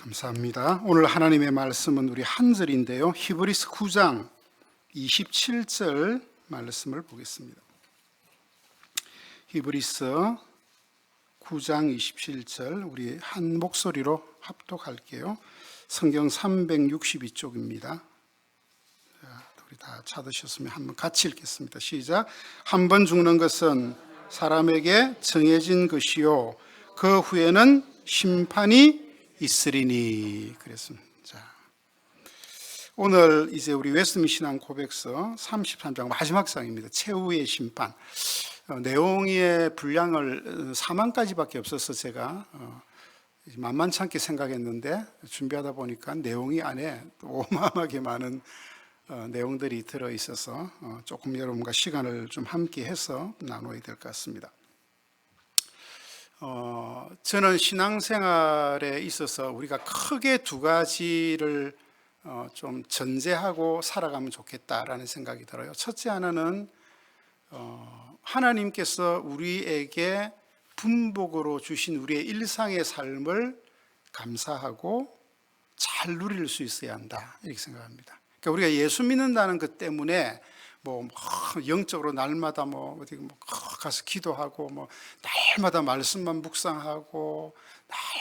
감사합니다. 오늘 하나님의 말씀은 우리 한 절인데요. 히브리서 9장 27절 말씀을 보겠습니다. 히브리서 9장 27절 우리 한 목소리로 합독할게요. 성경 362쪽입니다. 우리 다 찾으셨으면 한번 같이 읽겠습니다. 시작. 한 번 죽는 것은 사람에게 정해진 것이요 그 후에는 심판이 있으리니. 그랬습니다. 자, 오늘 이제 우리 웨스트민 신앙 고백서 33장 마지막 장입니다. 최후의 심판. 내용의 분량을 4만까지밖에 없어서 제가 만만치 않게 생각했는데 준비하다 보니까 내용이 안에 어마어마하게 많은 내용들이 들어있어서 조금 여러분과 시간을 좀 함께 해서 나눠야 될 것 같습니다. 저는 신앙생활에 있어서 우리가 크게 두 가지를 좀 전제하고 살아가면 좋겠다라는 생각이 들어요. 첫째 하나는 하나님께서 우리에게 분복으로 주신 우리의 일상의 삶을 감사하고 잘 누릴 수 있어야 한다, 이렇게 생각합니다. 그러니까 우리가 예수 믿는다는 것 때문에 영적으로 날마다 어디 가서 기도하고 날마다 말씀만 묵상하고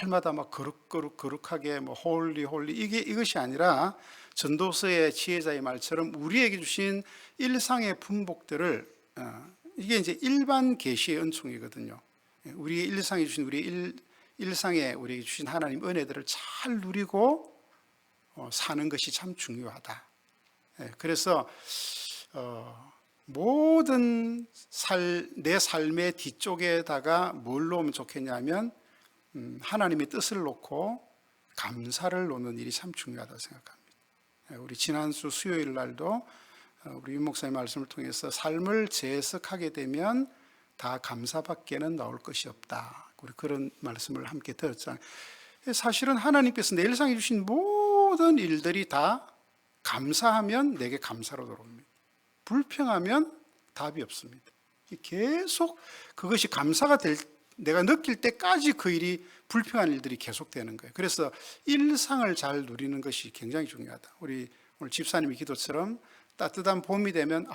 날마다 거룩하게 홀리 이것이 아니라 전도서의 지혜자의 말처럼 우리에게 주신 일상의 분복들을 이게 이제 일반 계시의 은총이거든요. 우리의 일상에 주신 일상에 우리에게 주신 하나님 은혜들을 잘 누리고 사는 것이 참 중요하다. 그래서 모든 내 삶의 뒤쪽에다가 뭘 놓으면 좋겠냐면 하나님의 뜻을 놓고 감사를 놓는 일이 참 중요하다고 생각합니다. 우리 지난주 수요일 날도 우리 윤 목사님 말씀을 통해서 삶을 재해석하게 되면 다 감사밖에는 나올 것이 없다, 우리 그런 말씀을 함께 들었잖아요. 사실은 하나님께서 내 일상에 주신 모든 일들이 다 감사하면 내게 감사로 돌아옵니다. 불평하면 답이 없습니다. 계속 그것이 감사가 내가 느낄 때까지 그 일이 불평한 일들이 계속되는 거예요. 그래서 일상을 잘 누리는 것이 굉장히 중요하다. 우리 오늘 집사님의 기도처럼 따뜻한 봄이 되면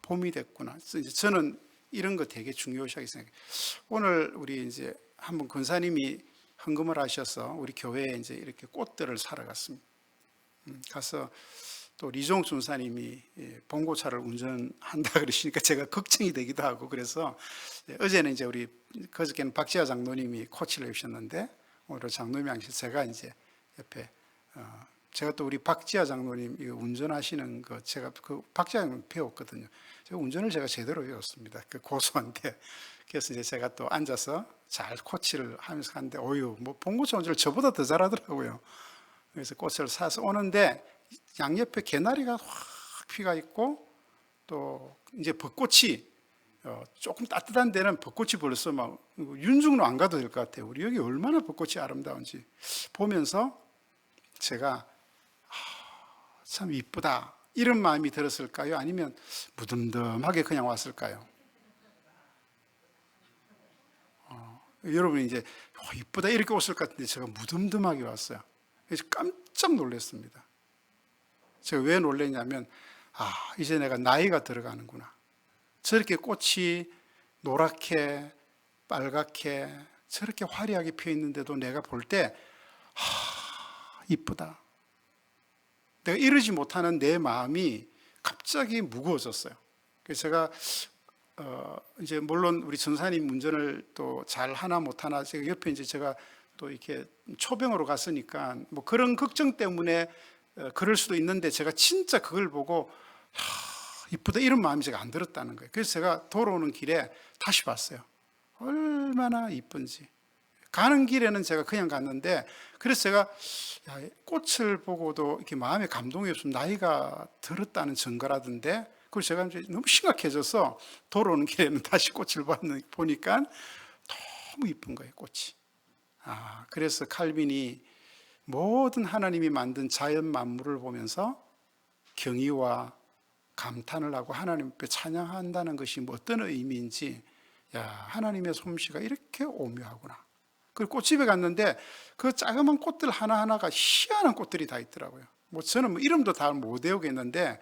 봄이 됐구나. 이제 저는 이런 거 되게 중요하게 생각해요. 오늘 우리 이제 한번 권사님이 헌금을 하셔서 우리 교회에 이제 이렇게 꽃들을 사러 갔습니다. 가서 또 리종 준사님이 봉고차를 운전한다 그러시니까 제가 걱정이 되기도 하고, 그래서 어제는 이제 그저께는 박지하 장로님이 코치를 해주셨는데 오늘 장로님이 하셔서 제가 이제 옆에 제가 또 우리 박지하 장로님 운전하시는 거 제가 그 박지하 장로님 배웠거든요. 제가 운전을 제대로 배웠습니다. 그 고소한데. 그래서 이제 제가 또 앉아서 잘 코치를 하면서 갔는데 봉고차 운전을 저보다 더 잘하더라고요. 그래서 꽃을 사서 오는데 양옆에 개나리가 확 피가 있고 또 이제 벚꽃이 조금 따뜻한 데는 벚꽃이 벌써 윤중로 안 가도 될 것 같아요. 우리 여기 얼마나 벚꽃이 아름다운지 보면서 제가 참 이쁘다 이런 마음이 들었을까요? 아니면 무덤덤하게 그냥 왔을까요? 여러분이 이제 이쁘다 이렇게 왔을 것 같은데 제가 무덤덤하게 왔어요. 그래서 깜짝 놀랐습니다. 제가 왜 놀랐냐면 이제 내가 나이가 들어가는구나. 저렇게 꽃이 노랗게 빨갛게 저렇게 화려하게 피어 있는데도 내가 볼 때 이쁘다. 내가 이러지 못하는 내 마음이 갑자기 무거워졌어요. 그래서 제가 이제 물론 우리 전사님 운전을 또 잘 하나 못하나 제가 옆에 이제 제가 또 이렇게 초병으로 갔으니까 그런 걱정 때문에 그럴 수도 있는데 제가 진짜 그걸 보고 이쁘다 이런 마음이 제가 안 들었다는 거예요. 그래서 제가 돌아오는 길에 다시 봤어요. 얼마나 이쁜지. 가는 길에는 제가 그냥 갔는데, 그래서 제가 꽃을 보고도 이렇게 마음에 감동이 없으면 나이가 들었다는 증거라던데, 그래서 제가 이제 너무 심각해져서 돌아오는 길에는 다시 꽃을 보니까 너무 이쁜 거예요, 꽃이. 그래서 칼빈이 모든 하나님이 만든 자연 만물을 보면서 경의와 감탄을 하고 하나님 앞에 찬양한다는 것이 어떤 의미인지, 하나님의 솜씨가 이렇게 오묘하구나. 그 꽃집에 갔는데 그 자그만 꽃들 하나하나가 희한한 꽃들이 다 있더라고요. 저는 이름도 다 못 외우겠는데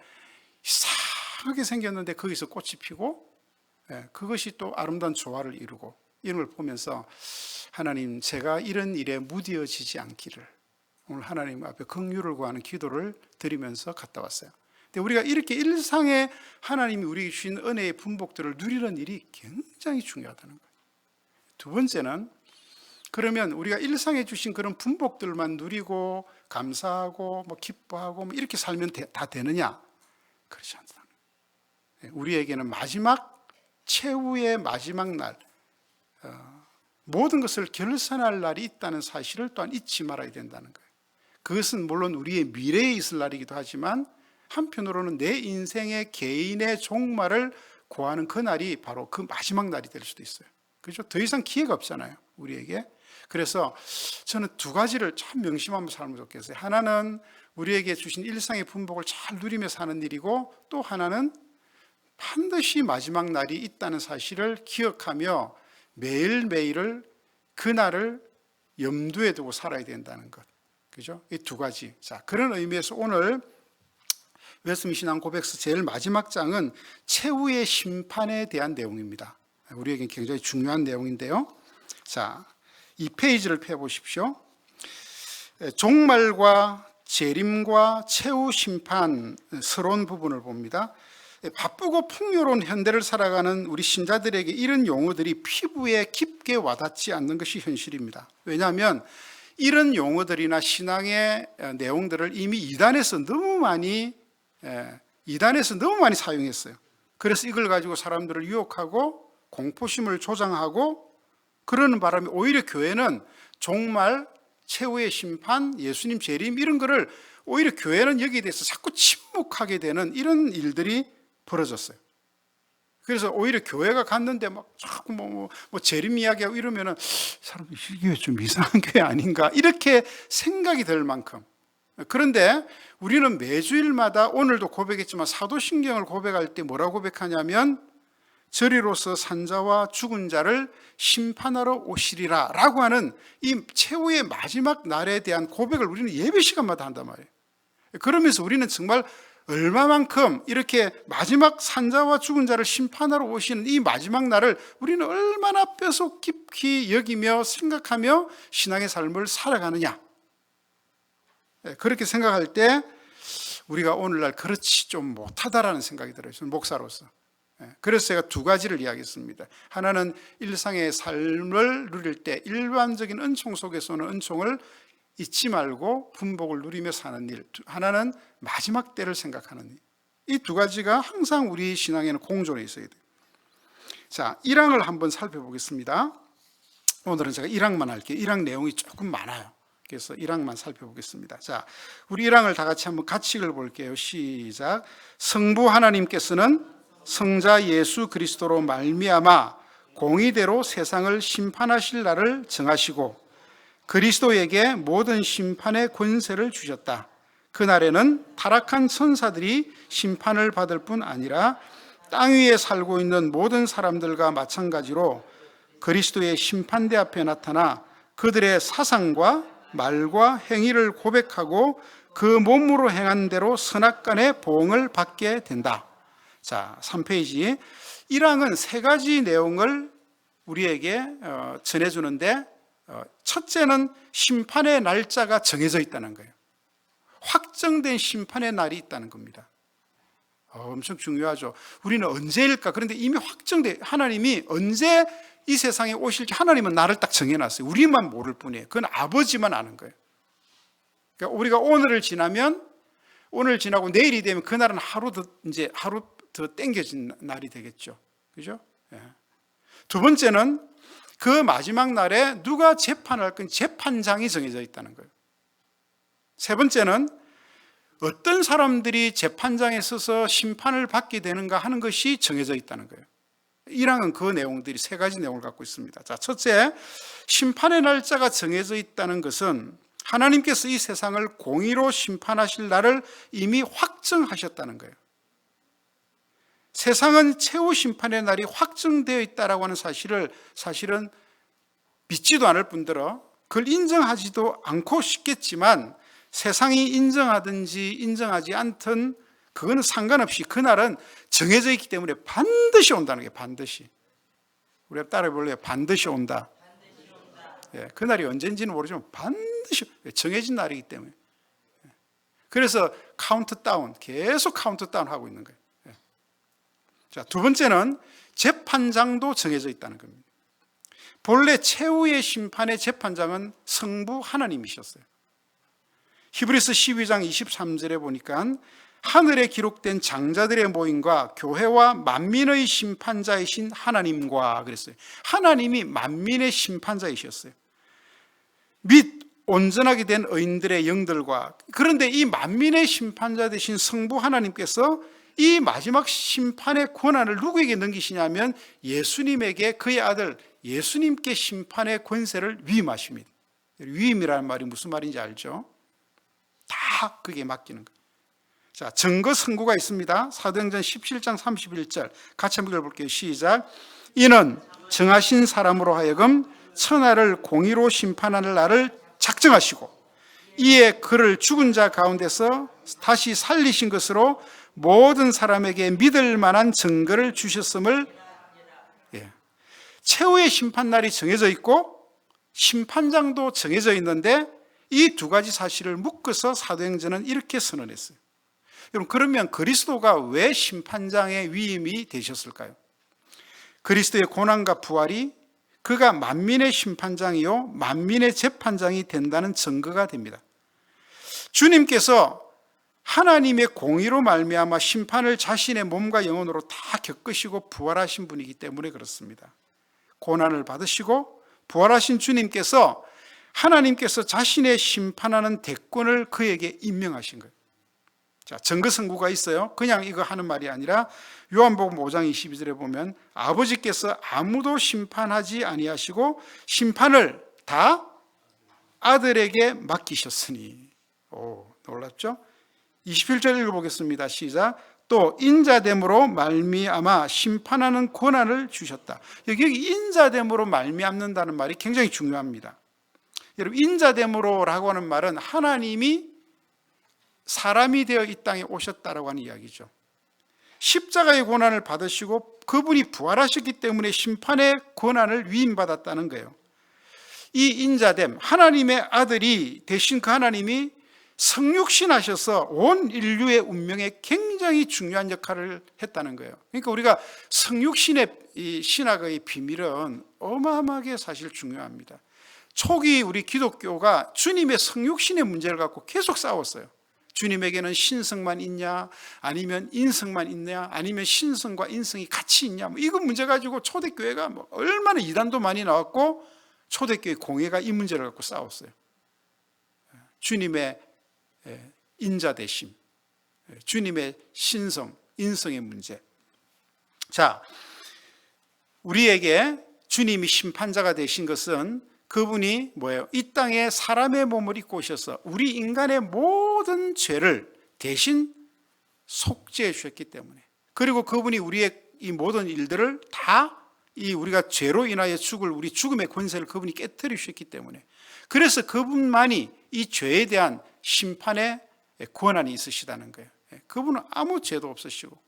이상하게 생겼는데 거기서 꽃이 피고, 그것이 또 아름다운 조화를 이루고, 이런 걸 보면서 하나님, 제가 이런 일에 무디어지지 않기를 오늘 하나님 앞에 긍휼을 구하는 기도를 드리면서 갔다 왔어요. 근데 우리가 이렇게 일상에 하나님이 우리에게 주신 은혜의 분복들을 누리는 일이 굉장히 중요하다는 거예요. 두 번째는, 그러면 우리가 일상에 주신 그런 분복들만 누리고 감사하고 기뻐하고 이렇게 살면 다 되느냐? 그렇지 않다. 우리에게는 마지막, 최후의 마지막 날, 모든 것을 결산할 날이 있다는 사실을 또한 잊지 말아야 된다는 거예요. 그것은 물론 우리의 미래에 있을 날이기도 하지만 한편으로는 내 인생의 개인의 종말을 구하는 그 날이 바로 그 마지막 날이 될 수도 있어요. 그렇죠? 더 이상 기회가 없잖아요, 우리에게. 그래서 저는 두 가지를 참 명심하면서 살면 좋겠어요. 하나는 우리에게 주신 일상의 분복을 잘 누리며 사는 일이고, 또 하나는 반드시 마지막 날이 있다는 사실을 기억하며 매일매일을, 그날을 염두에 두고 살아야 된다는 것. 그죠? 이 두 가지. 자, 그런 의미에서 오늘 웨스민 신앙 고백서 제일 마지막 장은 최후의 심판에 대한 내용입니다. 우리에게 굉장히 중요한 내용인데요. 자, 이 페이지를 펴보십시오. 종말과 재림과 최후 심판스러운 부분을 봅니다. 바쁘고 풍요로운 현대를 살아가는 우리 신자들에게 이런 용어들이 피부에 깊게 와닿지 않는 것이 현실입니다. 왜냐하면 이런 용어들이나 신앙의 내용들을 이미 이단에서 너무 많이 사용했어요. 그래서 이걸 가지고 사람들을 유혹하고 공포심을 조장하고 그러는 바람에 오히려 교회는 종말, 최후의 심판, 예수님 재림 이런 거를 오히려 교회는 여기에 대해서 자꾸 침묵하게 되는 이런 일들이 벌어졌어요. 그래서 오히려 교회가 갔는데 자꾸 재림 이야기하고 이러면은 사람들이 이게 좀 이상한 교회 아닌가 이렇게 생각이 들 만큼. 그런데 우리는 매주일마다 오늘도 고백했지만 사도신경을 고백할 때 뭐라고 고백하냐면 저리로서 산자와 죽은 자를 심판하러 오시리라 라고 하는 이 최후의 마지막 날에 대한 고백을 우리는 예배 시간마다 한단 말이에요. 그러면서 우리는 정말 얼마만큼 이렇게 마지막 산자와 죽은 자를 심판하러 오시는 이 마지막 날을 우리는 얼마나 뼈속 깊이 여기며 생각하며 신앙의 삶을 살아가느냐. 그렇게 생각할 때 우리가 오늘날 그렇지 좀 못하다라는 생각이 들어요. 저는 목사로서. 그래서 제가 두 가지를 이야기했습니다. 하나는 일상의 삶을 누릴 때 일반적인 은총 속에서는 은총을 잊지 말고 분복을 누리며 사는 일, 하나는 마지막 때를 생각하는 일. 이 두 가지가 항상 우리 신앙에는 공존해 있어야 돼요. 자, 1항을 한번 살펴보겠습니다. 오늘은 제가 1항만 할게요. 1항 내용이 조금 많아요. 그래서 1항만 살펴보겠습니다. 자, 우리 1항을 다 같이 한번 같이 읽어볼게요. 시작. 성부 하나님께서는 성자 예수 그리스도로 말미암아 공의대로 세상을 심판하실 날을 정하시고 그리스도에게 모든 심판의 권세를 주셨다. 그날에는 타락한 천사들이 심판을 받을 뿐 아니라 땅 위에 살고 있는 모든 사람들과 마찬가지로 그리스도의 심판대 앞에 나타나 그들의 사상과 말과 행위를 고백하고 그 몸으로 행한 대로 선악간의 보응을 받게 된다. 자, 3페이지. 1항은 세 가지 내용을 우리에게 전해주는데 첫째는 심판의 날짜가 정해져 있다는 거예요. 확정된 심판의 날이 있다는 겁니다. 엄청 중요하죠. 우리는 언제일까? 그런데 이미 확정돼. 하나님이 언제 이 세상에 오실지 하나님은 날을 딱 정해놨어요. 우리만 모를 뿐이에요. 그건 아버지만 아는 거예요. 그러니까 우리가 오늘을 지나면 오늘 지나고 내일이 되면 그날은 하루 더 땡겨진 날이 되겠죠. 그죠? 예. 두 번째는 그 마지막 날에 누가 재판할 건 재판장이 정해져 있다는 거예요. 세 번째는 어떤 사람들이 재판장에 서서 심판을 받게 되는가 하는 것이 정해져 있다는 거예요. 1항은 그 내용들이 세 가지 내용을 갖고 있습니다. 자, 첫째, 심판의 날짜가 정해져 있다는 것은 하나님께서 이 세상을 공의로 심판하실 날을 이미 확정하셨다는 거예요. 세상은 최후 심판의 날이 확정되어 있다라고 하는 사실은 믿지도 않을 뿐더러 그걸 인정하지도 않고 싶겠지만 세상이 인정하든지 인정하지 않든 그거는 상관없이 그날은 정해져 있기 때문에 반드시 온다는 게 반드시. 우리가 따라해 볼래요? 반드시 온다. 예, 그날이 언젠지는 모르지만 반드시 정해진 날이기 때문에. 그래서 카운트다운, 계속 카운트다운 하고 있는 거예요. 예. 자, 두 번째는 재판장도 정해져 있다는 겁니다. 본래 최후의 심판의 재판장은 성부 하나님이셨어요. 히브리서 12장 23절에 보니까 하늘에 기록된 장자들의 모임과 교회와 만민의 심판자이신 하나님과 그랬어요. 하나님이 만민의 심판자이셨어요. 및 온전하게 된 의인들의 영들과, 그런데 이 만민의 심판자 되신 성부 하나님께서 이 마지막 심판의 권한을 누구에게 넘기시냐면 예수님에게, 그의 아들 예수님께 심판의 권세를 위임하십니다. 위임이라는 말이 무슨 말인지 알죠? 다 그게 맡기는 거예요. 자, 증거 선고가 있습니다. 사도행전 17장 31절 같이 한번 읽어볼게요. 시작. 이는 정하신 사람으로 하여금 천하를 공의로 심판하는 날을 작정하시고 이에 그를 죽은 자 가운데서 다시 살리신 것으로 모든 사람에게 믿을 만한 증거를 주셨음을. 예. 최후의 심판날이 정해져 있고 심판장도 정해져 있는데 이 두 가지 사실을 묶어서 사도행전은 이렇게 선언했어요. 여러분, 그러면 그리스도가 왜 심판장의 위임이 되셨을까요? 그리스도의 고난과 부활이 그가 만민의 심판장이요 만민의 재판장이 된다는 증거가 됩니다. 주님께서 하나님의 공의로 말미암아 심판을 자신의 몸과 영혼으로 다 겪으시고 부활하신 분이기 때문에 그렇습니다. 고난을 받으시고 부활하신 주님께서 하나님께서 자신의 심판하는 대권을 그에게 임명하신 거예요. 자, 증거 선고가 있어요. 그냥 이거 하는 말이 아니라 요한복음 5장 22절에 보면 아버지께서 아무도 심판하지 아니하시고 심판을 다 아들에게 맡기셨으니. 오, 놀랍죠? 21절 읽어보겠습니다. 시작. 또 인자됨으로 말미암아 심판하는 권한을 주셨다. 여기 인자됨으로 말미암는다는 말이 굉장히 중요합니다. 여러분, 인자됨으로라고 하는 말은 하나님이 사람이 되어 이 땅에 오셨다라고 하는 이야기죠. 십자가의 고난을 받으시고 그분이 부활하셨기 때문에 심판의 권한을 위임받았다는 거예요. 이 인자됨, 하나님의 아들이 되신 그 하나님이 성육신하셔서 온 인류의 운명에 굉장히 중요한 역할을 했다는 거예요. 그러니까 우리가 성육신의 이 신학의 비밀은 어마어마하게 사실 중요합니다. 초기 우리 기독교가 주님의 성육신의 문제를 갖고 계속 싸웠어요. 주님에게는 신성만 있냐, 아니면 인성만 있냐, 아니면 신성과 인성이 같이 있냐, 이거 문제 가지고 초대교회가 얼마나 이단도 많이 나왔고 초대교회 공회가 이 문제를 갖고 싸웠어요. 주님의 인자되심, 주님의 신성, 인성의 문제. 자, 우리에게 주님이 심판자가 되신 것은 그분이 뭐예요? 이 땅에 사람의 몸을 입고 오셔서 우리 인간의 모든 죄를 대신 속죄해 주셨기 때문에, 그리고 그분이 우리의 이 모든 일들을 다 이 우리가 죄로 인하여 죽을 우리 죽음의 권세를 그분이 깨뜨려 주셨기 때문에, 그래서 그분만이 이 죄에 대한 심판의 권한이 있으시다는 거예요. 그분은 아무 죄도 없으시고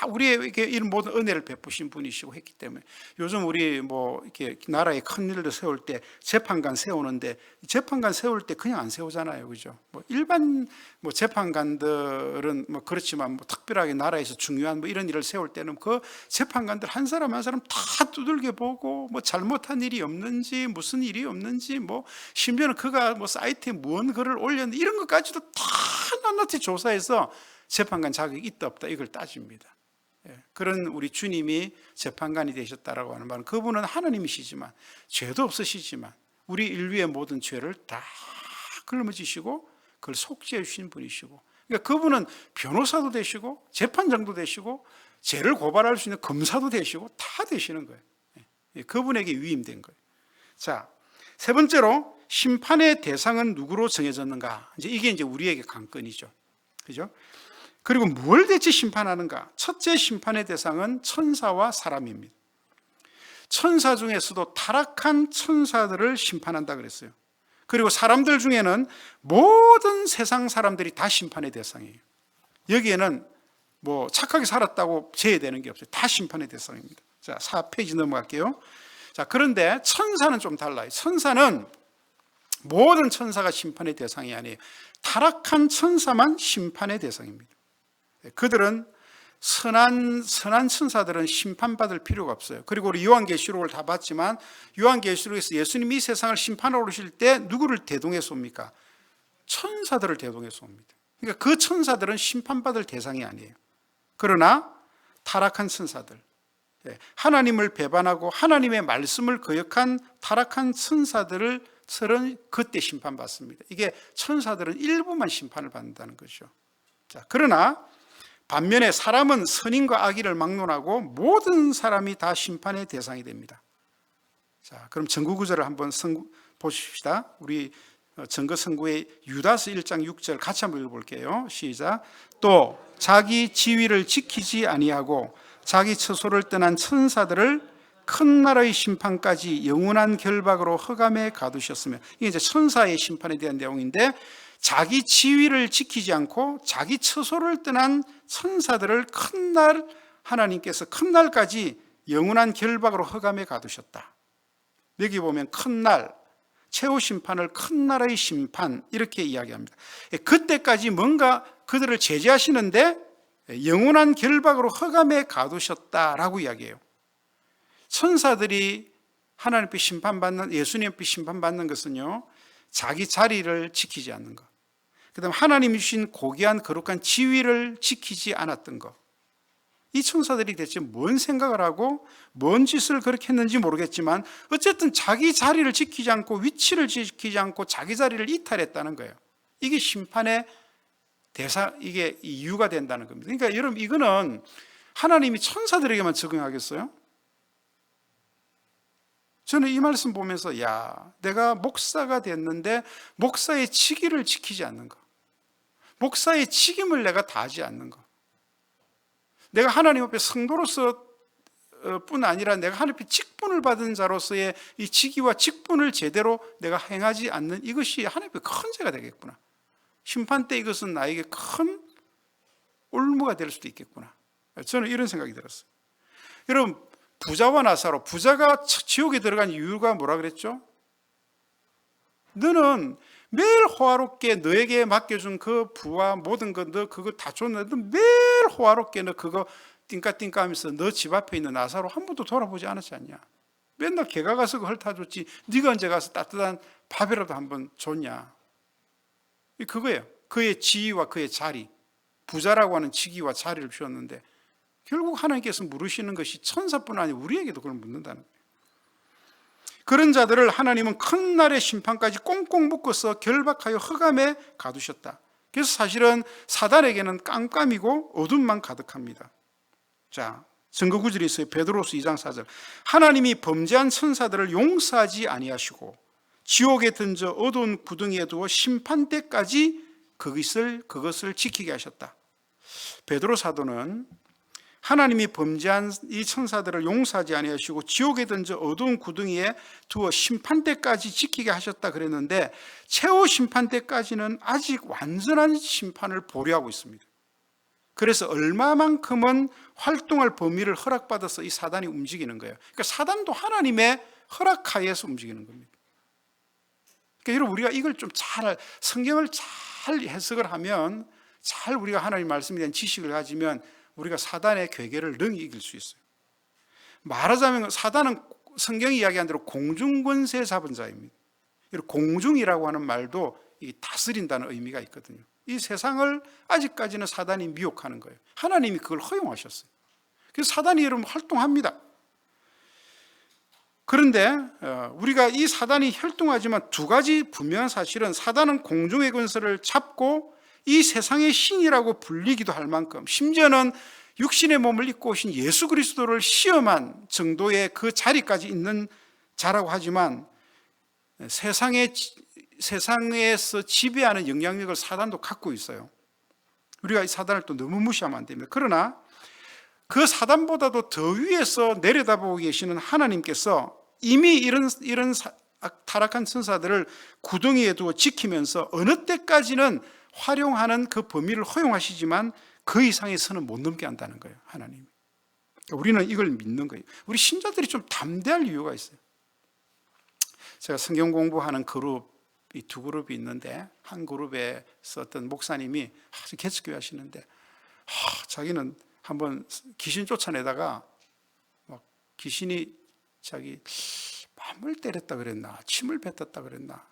우리에게 이런 모든 은혜를 베푸신 분이시고 했기 때문에, 요즘 우리 이렇게 나라에 큰 일을 세울 때 재판관 세우는데, 재판관 세울 때 그냥 안 세우잖아요, 그죠? 일반 재판관들은 그렇지만 특별하게 나라에서 중요한 이런 일을 세울 때는 그 재판관들 한 사람 한 사람 다 두들겨 보고 잘못한 일이 없는지, 무슨 일이 없는지, 심지어는 그가 사이트에 무언 글을 올렸는지 이런 것까지도 다 낱낱이 조사해서 재판관 자격이 있다 없다 이걸 따집니다. 그런 우리 주님이 재판관이 되셨다라고 하는 말은 그분은 하나님이시지만 죄도 없으시지만 우리 인류의 모든 죄를 다 짊어지시고 그걸 속죄해 주신 분이시고, 그러니까 그분은 변호사도 되시고 재판장도 되시고 죄를 고발할 수 있는 검사도 되시고 다 되시는 거예요. 그분에게 위임된 거예요. 자, 세 번째로 심판의 대상은 누구로 정해졌는가? 이게 이제 우리에게 관건이죠. 그죠? 그리고 뭘 대체 심판하는가? 첫째 심판의 대상은 천사와 사람입니다. 천사 중에서도 타락한 천사들을 심판한다 그랬어요. 그리고 사람들 중에는 모든 세상 사람들이 다 심판의 대상이에요. 여기에는 뭐 착하게 살았다고 제외되는 게 없어요. 다 심판의 대상입니다. 자, 4페이지 넘어갈게요. 자, 그런데 천사는 좀 달라요. 천사는 모든 천사가 심판의 대상이 아니에요. 타락한 천사만 심판의 대상입니다. 그들은 선한 천사들은 심판받을 필요가 없어요. 그리고 우리 요한계시록을 다 봤지만 요한계시록에서 예수님이 이 세상을 심판하러 오실 때 누구를 대동해서 옵니까? 천사들을 대동해서 옵니다. 그러니까 그 천사들은 심판받을 대상이 아니에요. 그러나 타락한 천사들, 하나님을 배반하고 하나님의 말씀을 거역한 타락한 천사들을 그때 심판받습니다. 이게 천사들은 일부만 심판을 받는다는 거죠. 자, 그러나 반면에 사람은 선인과 악의를 막론하고 모든 사람이 다 심판의 대상이 됩니다. 자, 그럼 전구구절을 한번 보십시다. 우리 전거선구의 유다서 1장 6절 같이 한번 읽어볼게요. 시작. 또 자기 지위를 지키지 아니하고 자기 처소를 떠난 천사들을 큰 나라의 심판까지 영원한 결박으로 흑암에 가두셨으며, 이게 이제 천사의 심판에 대한 내용인데, 자기 지위를 지키지 않고 자기 처소를 떠난 천사들을 큰 날, 하나님께서 큰 날까지 영원한 결박으로 흑암에 가두셨다. 여기 보면 큰 날, 최후 심판을 큰 나라의 심판 이렇게 이야기합니다. 그때까지 뭔가 그들을 제재하시는데 영원한 결박으로 흑암에 가두셨다라고 이야기해요. 천사들이 하나님 앞에 심판받는, 예수님 앞에 심판받는 것은요, 자기 자리를 지키지 않는 것, 그 다음에 하나님이 주신 고귀한 거룩한 지위를 지키지 않았던 것. 이 천사들이 대체 뭔 생각을 하고 뭔 짓을 그렇게 했는지 모르겠지만 어쨌든 자기 자리를 지키지 않고 위치를 지키지 않고 자기 자리를 이탈했다는 거예요. 이게 심판의 이게 이유가 된다는 겁니다. 그러니까 여러분, 이거는 하나님이 천사들에게만 적용하겠어요? 저는 이 말씀 보면서 내가 목사가 됐는데 목사의 직위를 지키지 않는 것, 목사의 직임을 내가 다하지 않는 것, 내가 하나님 앞에 성도로서 뿐 아니라 내가 하나님 앞에 직분을 받은 자로서의 이 직위와 직분을 제대로 내가 행하지 않는 이것이 하나님 앞에 큰 죄가 되겠구나. 심판 때 이것은 나에게 큰 올무가 될 수도 있겠구나. 저는 이런 생각이 들었어요. 여러분, 부자와 나사로, 부자가 지옥에 들어간 이유가 뭐라 그랬죠? 너는 매일 호화롭게 너에게 맡겨준 그 부와 모든 것, 너 그거 다 줬는데 매일 호화롭게 너 그거 띵까띵까 하면서 너 집 앞에 있는 나사로 한 번도 돌아보지 않았지 않냐? 맨날 개가 가서 그걸 핥아줬지 네가 언제 가서 따뜻한 밥이라도 한번 줬냐? 그거예요. 그의 지위와 그의 자리, 부자라고 하는 직위와 자리를 주었는데 결국 하나님께서 물으시는 것이 천사뿐 아니라 우리에게도 그걸 묻는다는 거예요. 그런 자들을 하나님은 큰 날의 심판까지 꽁꽁 묶어서 결박하여 흑암에 가두셨다. 그래서 사실은 사단에게는 깜깜이고 어둠만 가득합니다. 자, 증거 구절이 있어요. 베드로서 2장 4절. 하나님이 범죄한 천사들을 용서하지 아니하시고 지옥에 던져 어두운 구덩이에 두어 심판 때까지 그것을 지키게 하셨다. 베드로 사도는 하나님이 범죄한 이 천사들을 용서하지 아니하시고 지옥에 던져 어두운 구덩이에 두어 심판 때까지 지키게 하셨다 그랬는데 최후 심판 때까지는 아직 완전한 심판을 보류하고 있습니다. 그래서 얼마만큼은 활동할 범위를 허락받아서 이 사단이 움직이는 거예요. 그러니까 사단도 하나님의 허락하에서 움직이는 겁니다. 그러니까 여러분, 우리가 이걸 좀 성경을 잘 해석을 하면, 잘 우리가 하나님 말씀에 대한 지식을 가지면 우리가 사단의 괴계를 능히 이길 수 있어요. 말하자면 사단은 성경이 이야기한 대로 공중권세 잡은 자입니다. 공중이라고 하는 말도 다스린다는 의미가 있거든요. 이 세상을 아직까지는 사단이 미혹하는 거예요. 하나님이 그걸 허용하셨어요. 그래서 사단이 여러분 활동합니다. 그런데 우리가 이 사단이 활동하지만 두 가지 분명한 사실은, 사단은 공중의 권세를 잡고 이 세상의 신이라고 불리기도 할 만큼, 심지어는 육신의 몸을 입고 오신 예수 그리스도를 시험한 정도의 그 자리까지 있는 자라고 하지만 세상에서 지배하는 영향력을 사단도 갖고 있어요. 우리가 이 사단을 또 너무 무시하면 안 됩니다. 그러나 그 사단보다도 더 위에서 내려다보고 계시는 하나님께서 이미 이런 타락한 천사들을 구덩이에 두어 지키면서 어느 때까지는 활용하는 그 범위를 허용하시지만 그 이상의 선은 못 넘게 한다는 거예요, 하나님이. 우리는 이걸 믿는 거예요. 우리 신자들이 좀 담대할 이유가 있어요. 제가 성경 공부하는 이 두 그룹이 있는데, 한 그룹에 어떤 목사님이 개척교회 하시는데, 자기는 한번 귀신 쫓아내다가 막 귀신이 자기 뺨을 때렸다 그랬나, 침을 뱉었다 그랬나,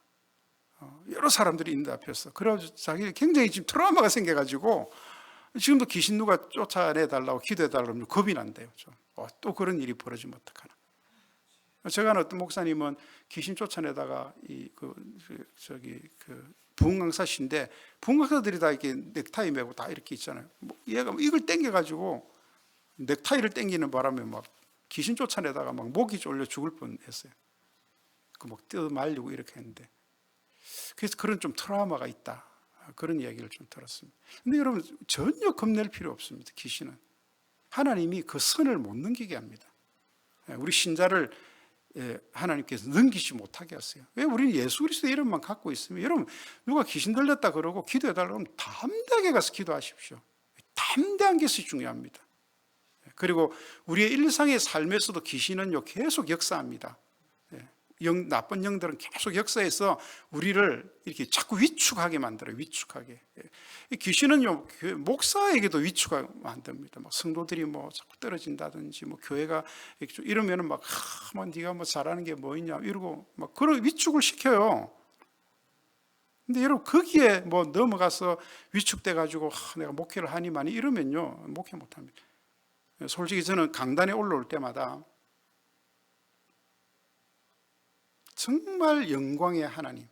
여러 사람들이 있는데 앞에서. 그래가지고 자기 굉장히 지금 트라우마가 생겨가지고 지금도 귀신 누가 쫓아내달라고 기도해달라고 겁이 난대요. 또 그런 일이 벌어지면 어떡하나. 제가 아는 어떤 목사님은 귀신 쫓아내다가 부흥강사신데, 부흥강사들이 다 이렇게 넥타이 메고 다 이렇게 있잖아요. 얘가 이걸 땡겨가지고 넥타이를 땡기는 바람에 막 귀신 쫓아내다가 막 목이 졸려 죽을 뻔했어요. 막 뜯어 말리고 이렇게 했는데, 그래서 그런 좀 트라우마가 있다, 그런 이야기를 좀 들었습니다. 근데 여러분, 전혀 겁낼 필요 없습니다. 귀신은 하나님이 그 선을 못 넘기게 합니다. 우리 신자를 하나님께서 넘기지 못하게 하세요. 왜? 우리는 예수 그리스도의 이름만 갖고 있으면, 여러분 누가 귀신 들렸다 그러고 기도해달라고 하면 담대하게 가서 기도하십시오. 담대한 것이 중요합니다. 그리고 우리의 일상의 삶에서도 귀신은 계속 역사합니다. 나쁜 영들은 계속 역사해서 우리를 이렇게 자꾸 위축하게 만들어요. 위축하게. 귀신은요, 목사에게도 위축하게 만듭니다. 막 성도들이 자꾸 떨어진다든지, 교회가 이러면은 네가 잘하는 게 뭐 있냐 이러고 막 그런 위축을 시켜요. 근데 여러분, 거기에 넘어가서 위축돼 가지고 내가 목회를 하니만이 이러면요, 목회 못 합니다. 솔직히 저는 강단에 올라올 때마다 정말 영광의 하나님,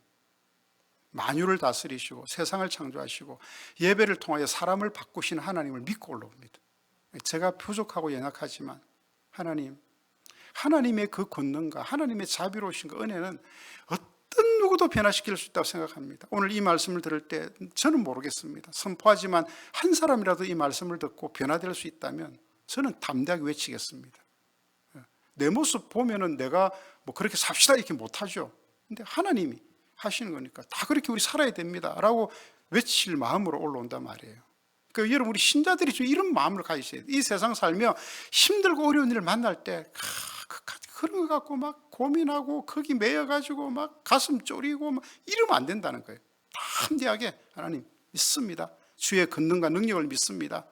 만유를 다스리시고 세상을 창조하시고 예배를 통하여 사람을 바꾸시는 하나님을 믿고 올라옵니다. 제가 부족하고 연약하지만 하나님의 그 권능과 하나님의 자비로우신 그 은혜는 어떤 누구도 변화시킬 수 있다고 생각합니다. 오늘 이 말씀을 들을 때 저는 모르겠습니다. 선포하지만 한 사람이라도 이 말씀을 듣고 변화될 수 있다면 저는 담대하게 외치겠습니다. 내 모습 보면은 내가 그렇게 삽시다 이렇게 못하죠. 근데 하나님이 하시는 거니까 다 그렇게 우리 살아야 됩니다 라고 외칠 마음으로 올라온단 말이에요. 그러니까 여러분, 우리 신자들이 좀 이런 마음을 가지셔야 돼요. 이 세상 살며 힘들고 어려운 일을 만날 때 그런 거 갖고 막 고민하고 거기 매여가지고 막 가슴 졸이고 막 이러면 안 된다는 거예요. 담대하게 하나님 믿습니다. 주의 권능과 능력을 믿습니다.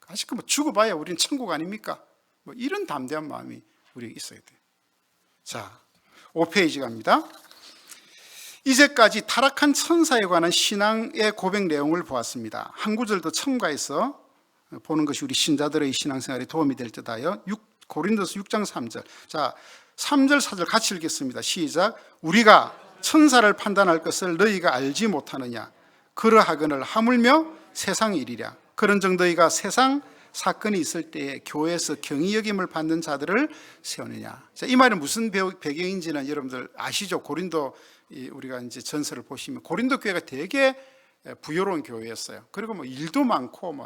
아직 죽어봐야 우리는 천국 아닙니까? 이런 담대한 마음이 우리에게 있어야 돼요. 자, 5페이지 갑니다. 이제까지 타락한 천사에 관한 신앙의 고백 내용을 보았습니다. 한 구절 더 첨가해서 보는 것이 우리 신자들의 신앙생활에 도움이 될 듯하여 고린도서 6장 3절. 자, 3절 4절 같이 읽겠습니다. 시작. 우리가 천사를 판단할 것을 너희가 알지 못하느냐? 그러하거늘 하물며 세상 일이랴. 그런즉 너희가 세상 사건이 있을 때에 교회에서 경이 여김을 받는 자들을 세우느냐. 자, 이 말은 무슨 배경인지는 여러분들 아시죠? 고린도, 우리가 이제 전설을 보시면 고린도 교회가 되게 부유로운 교회였어요. 그리고 일도 많고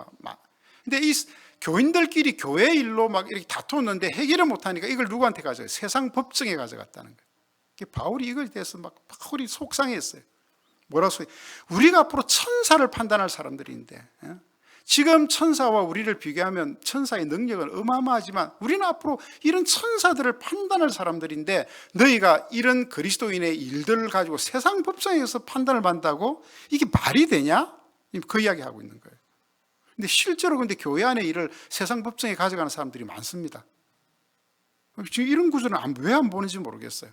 근데 이 교인들끼리 교회 일로 이렇게 다투었는데 해결을 못하니까 이걸 누구한테 가져가요? 세상 법정에 가져갔다는 거예요. 바울이 이걸 대해서 바울이 속상했어요. 뭐라고 써요? 우리가 앞으로 천사를 판단할 사람들인데, 지금 천사와 우리를 비교하면 천사의 능력은 어마어마하지만 우리는 앞으로 이런 천사들을 판단할 사람들인데 너희가 이런 그리스도인의 일들을 가지고 세상 법정에서 판단을 받는다고? 이게 말이 되냐? 그 이야기하고 있는 거예요. 근데 실제로 근데 교회 안의 일을 세상 법정에 가져가는 사람들이 많습니다. 지금 이런 구조는 왜 안 보는지 모르겠어요.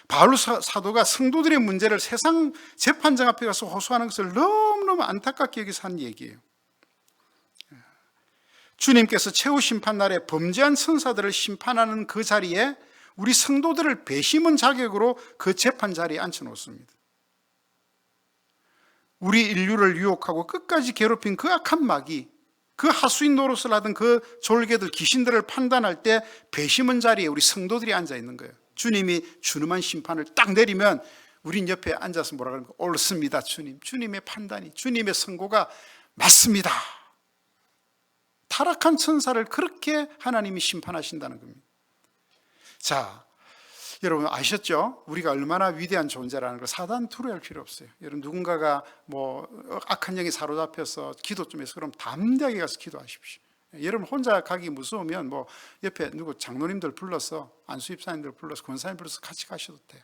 바울 사도가 성도들의 문제를 세상 재판장 앞에 가서 호소하는 것을 너무너무 안타깝게 여기서 한 얘기예요. 주님께서 최후 심판날에 범죄한 천사들을 심판하는 그 자리에 우리 성도들을 배심원 자격으로 그 재판 자리에 앉혀놓습니다. 우리 인류를 유혹하고 끝까지 괴롭힌 그 악한 마귀, 그 하수인 노릇을 하던 그 졸개들, 귀신들을 판단할 때 배심원 자리에 우리 성도들이 앉아있는 거예요. 주님이 준엄한 심판을 딱 내리면 우린 옆에 앉아서 뭐라 그럽니까? 옳습니다 주님. 주님의 판단이, 주님의 선고가 맞습니다. 타락한 천사를 그렇게 하나님이 심판하신다는 겁니다. 자, 여러분 아셨죠? 우리가 얼마나 위대한 존재라는 걸 사단 두려워할 필요 없어요. 여러분 누군가가 뭐 악한 영에 사로잡혀서 기도 좀 해서 그럼 담대하게 가서 기도하십시오. 여러분 혼자 가기 무서우면 뭐 옆에 누구 장로님들 불러서 안수입사님들 불러서 권사님 불러서 같이 가셔도 돼요.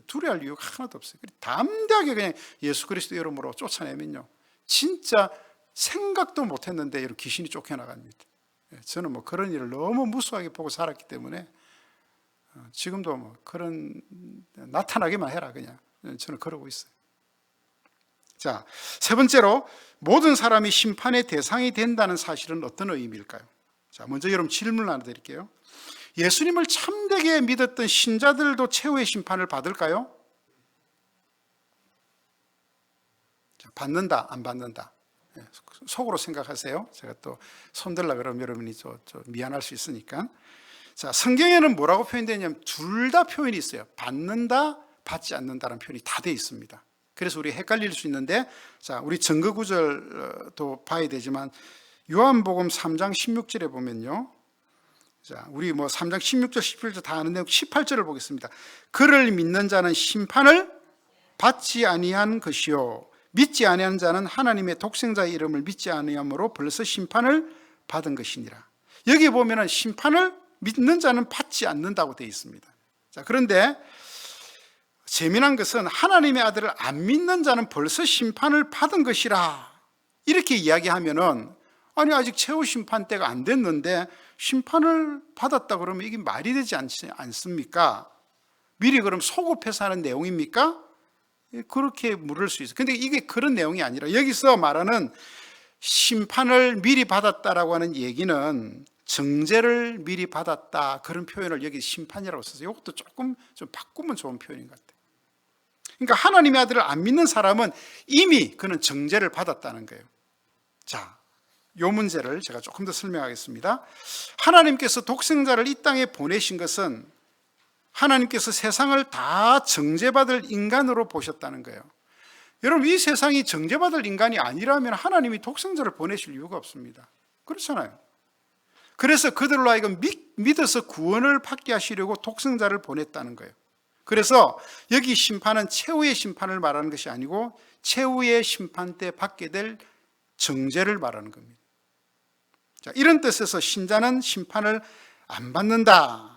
두려워할 이유가 하나도 없어요. 담대하게 그냥 예수 그리스도 이름으로 쫓아내면요, 진짜 생각도 못했는데 이런 귀신이 쫓겨나갑니다. 저는 뭐 그런 일을 너무 무수하게 보고 살았기 때문에 지금도 뭐 그런 나타나기만 해라 그냥 저는 그러고 있어요. 자, 세 번째로 모든 사람이 심판의 대상이 된다는 사실은 어떤 의미일까요? 자, 먼저 여러분 질문을 하나 드릴게요. 예수님을 참되게 믿었던 신자들도 최후의 심판을 받을까요? 자, 받는다, 안 받는다. 속으로 생각하세요. 제가 또 손들라 그러면 여러분이 좀 미안할 수 있으니까. 자, 성경에는 뭐라고 표현되냐면 둘 다 표현이 있어요. 받는다, 받지 않는다라는 표현이 다 되어 있습니다. 그래서 우리 헷갈릴 수 있는데, 자, 우리 증거 구절도 봐야 되지만 요한복음 3장 16절에 보면요, 자, 우리 뭐 3장 16절, 17절 다 아는 내용 18절을 보겠습니다. 그를 믿는 자는 심판을 받지 아니한 것이요 믿지 아니한 자는 하나님의 독생자의 이름을 믿지 아니함으로 벌써 심판을 받은 것이니라. 여기 보면은 심판을 믿는 자는 받지 않는다고 되어 있습니다. 자, 그런데 재미난 것은 하나님의 아들을 안 믿는 자는 벌써 심판을 받은 것이라 이렇게 이야기하면은, 아니 아직 최후 심판 때가 안 됐는데 심판을 받았다 그러면 이게 말이 되지 않습니까? 미리 그럼 소급해서 하는 내용입니까? 그렇게 물을 수 있어요. 근데 이게 그런 내용이 아니라 여기서 말하는 심판을 미리 받았다라고 하는 얘기는 정죄를 미리 받았다, 그런 표현을 여기 심판이라고 써서 이것도 조금 좀 바꾸면 좋은 표현인 것 같아요. 그러니까 하나님의 아들을 안 믿는 사람은 이미 그는 정죄를 받았다는 거예요. 자, 이 문제를 제가 조금 더 설명하겠습니다. 하나님께서 독생자를 이 땅에 보내신 것은 하나님께서 세상을 다 정죄받을 인간으로 보셨다는 거예요. 여러분, 이 세상이 정죄받을 인간이 아니라면 하나님이 독생자를 보내실 이유가 없습니다. 그렇잖아요. 그래서 그들로 하여금 믿어서 구원을 받게 하시려고 독생자를 보냈다는 거예요. 그래서 여기 심판은 최후의 심판을 말하는 것이 아니고 최후의 심판 때 받게 될 정죄를 말하는 겁니다. 자, 이런 뜻에서 신자는 심판을 안 받는다